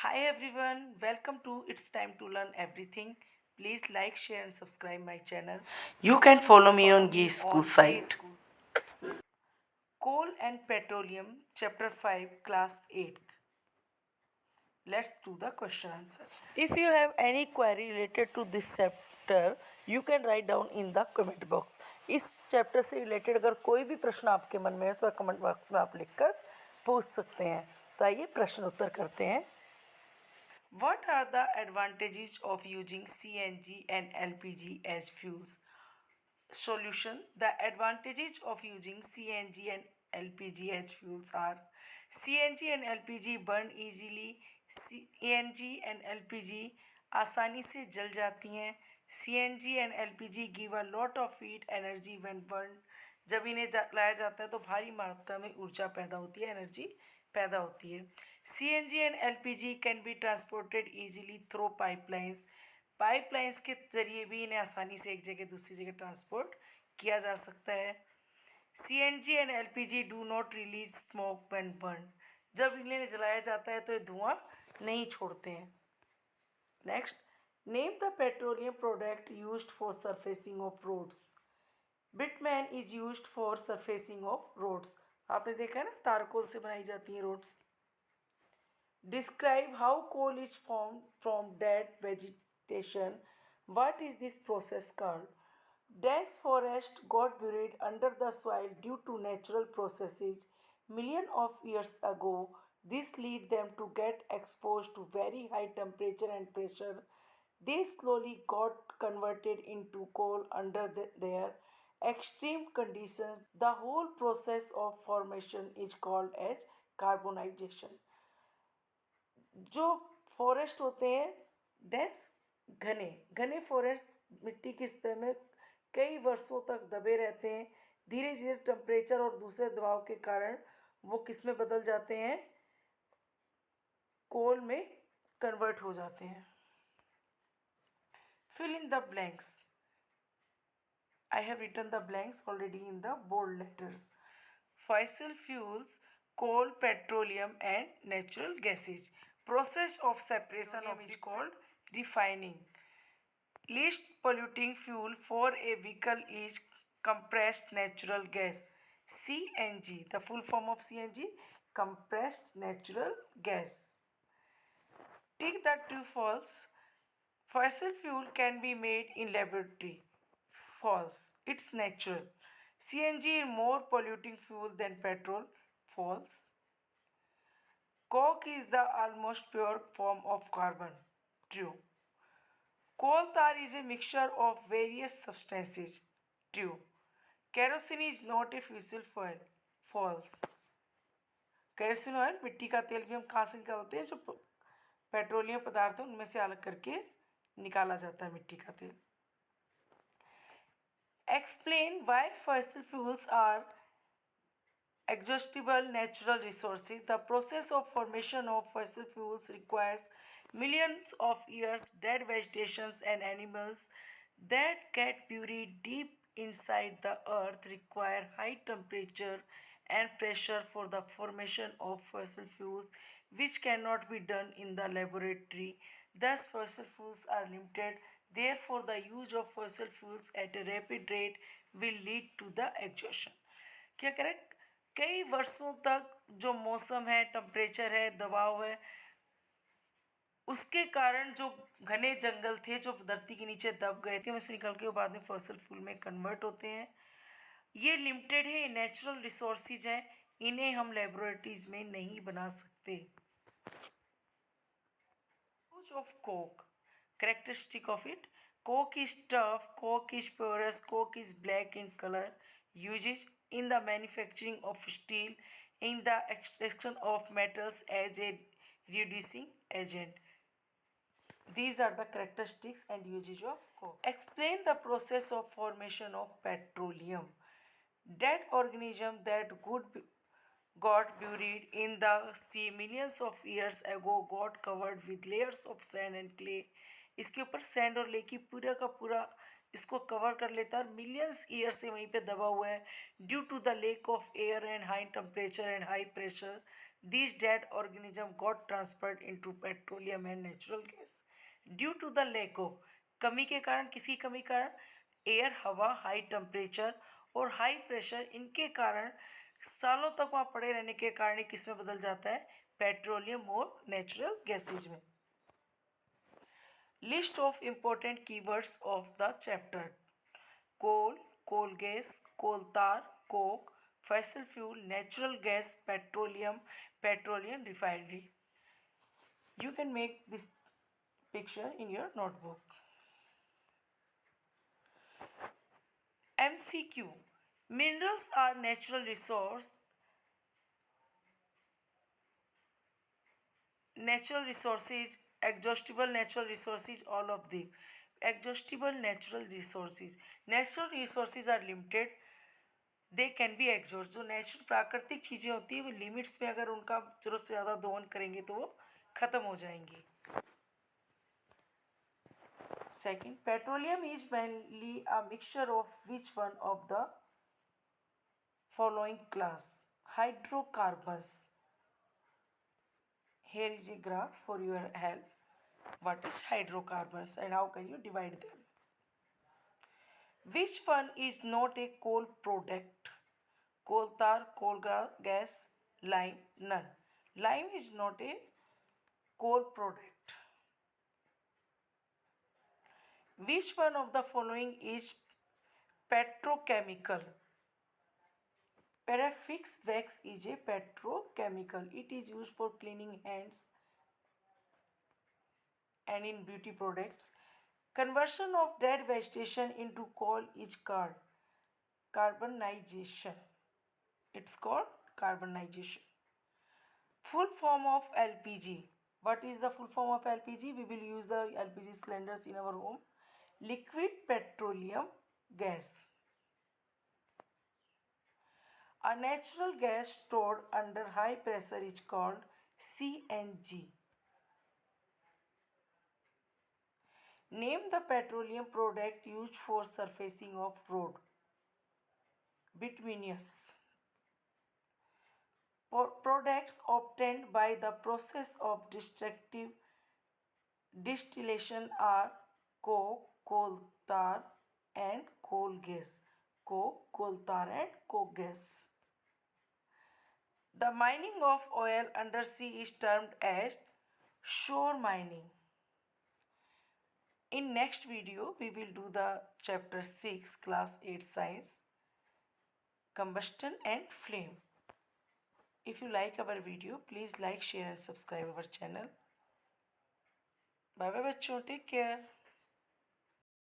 Hi everyone, welcome to It's Time to Learn Everything. Please like, share, and subscribe my channel. You can follow me on Gay School site. Coal and Petroleum, Chapter 5, Class 8th. Let's do the question answer. If you have any query related to this chapter, you can write down in the comment box. इस chapter से related अगर कोई भी प्रश्न आपके मन में है तो कमेंट बॉक्स में आप लिखकर पूछ सकते हैं. तो आइए प्रश्न उत्तर करते हैं. What are the advantages of using CNG and LPG as fuels? Solution. The advantages of using CNG and LPG as fuels are CNG and LPG burn easily. CNG and LPG आसानी से जल जाती हैं. CNG and LPG give a lot of heat energy when burned. जब इन्हें लाया जाता है तो भारी मात्रा में ऊर्जा पैदा होती है, एनर्जी पैदा होती है. CNG and LPG can be transported easily through pipelines. Pipelines के जरिए भी इन्हें आसानी से एक जगह दूसरी जगह ट्रांसपोर्ट किया जा सकता है. CNG and LPG do not release smoke when burn. जब इन्हें जलाया जाता है तो ये धुआं नहीं छोड़ते हैं. Next, name the petroleum product used for surfacing of roads. Bitumen is used for surfacing of roads. आपने देखा है ना, तारकोल से बनाई जाती हैं roads. Describe how coal is formed from dead vegetation. What is this process called? Dense forest got buried under the soil due to natural processes millions of years ago. This led them to get exposed to very high temperature and pressure. They slowly got converted into coal under their extreme conditions. The whole process of formation is called as carbonization. जो forest होते हैं dense, घने घने forest मिट्टी की सतह में कई वर्षों तक दबे रहते हैं. धीरे धीरे टेम्परेचर और दूसरे दबाव के कारण वो किस में बदल जाते हैं, कोल में कन्वर्ट हो जाते हैं. Fill in the blanks. I have written the blanks already in the bold letters. Fossil fuels, coal, petroleum, and natural gases. Process of separation of is called refining. Least polluting fuel for a vehicle is compressed natural gas, CNG. The full form of CNG, compressed natural gas. Take the true false. Fossil fuel can be made in laboratory. False. It's natural. CNG is more polluting fuel than petrol. False. Coke is the almost pure form of carbon. True. Coal tar is a mixture of various substances. True. Kerosene is not a fossil fuel. False. Kerosene oil, मिट्टी का तेल भी हम कहाँ से निकालते हैं, जो पेट्रोलियम पदार्थ है उनमें से अलग करके निकाला जाता है मिट्टी का तेल. Explain why fossil fuels are exhaustible natural resources. The process of formation of fossil fuels requires millions of years dead vegetations and animals that get buried deep inside the earth require high temperature and pressure for the formation of fossil fuels, which cannot be done in the laboratory. Thus fossil fuels are limited. Therefore the use of fossil fuels at a rapid rate will lead to the exhaustion. क्या करें, कई वर्षों तक जो मौसम है, temperature है, दबाव है, उसके कारण जो घने जंगल थे जो धरती के नीचे दब गए थे, उसमें निकल के बाद में फॉसिल फ्यूल में कन्वर्ट होते हैं. ये लिमिटेड है, नेचुरल रिसोर्सेज हैं, इन्हें हम लेबोरेटरीज में नहीं बना सकते. Use of Coke. Characteristic of it. Coke is tough, coke is porous, coke is black in color. Uses in the manufacturing of steel, in the extraction of metals as a reducing agent. These are the characteristics and uses of coke. Explain the process of formation of petroleum. Dead organism that got buried in the sea millions of years ago got covered with layers of sand and clay. इसके ऊपर sand और ले की पूरा का पूरा इसको cover कर लेता है और मिलियंस ईयर से वहीं पे दबा हुआ है. Due to the lack of air and high temperature and high pressure These dead organisms got transferred into petroleum and natural gas. Due to the lack of कमी के कारण, किसी कमी कारण एयर, हवा, हाई टेम्परेचर और हाई प्रेशर, इनके कारण सालों तक वहाँ पड़े रहने के कारण किस में बदल जाता है, पेट्रोलियम और नेचुरल गैसेज में. List of important keywords of the chapter: coal, coal gas, coal tar, coke, fossil fuel, natural gas, petroleum, petroleum refinery. You can make this picture in your notebook. MCQ: minerals are natural resources, exhaustible natural resources, all of them. Exhaustible natural resources. Natural resources are limited, they can be exhaust. जो natural प्राकृतिक चीज़ें होती हैं वो limits में अगर उनका जरूरत से ज़्यादा दोहन करेंगे तो वो ख़त्म हो जाएंगी. Second, petroleum is mainly a mixture of which one of the following class? Hydrocarbons. Here is a graph for your help. What is hydrocarbons and how can you divide them? Which one is not a coal product? Coal tar, coal gas, lime, none. Lime is not a coal product. Which one of the following is petrochemical? Paraffin wax is a petrochemical. It is used for cleaning hands and in beauty products. Conversion of dead vegetation into coal is called carbonization. It's called carbonization. Full form of LPG. What is the full form of LPG? We will use the LPG cylinders in our home. Liquid petroleum gas. A natural gas stored under high pressure is called CNG. Name the petroleum product used for surfacing of road. Bituminous. Products obtained by the process of distillation are coke, coal tar and coal gas. Coke, coal tar and coke gas. The mining of oil under sea is termed as shore mining. In next video, we will do the chapter 6, class 8 science, combustion and flame. If you like our video, please like, share and subscribe our channel. Bye bye bachcho, take care.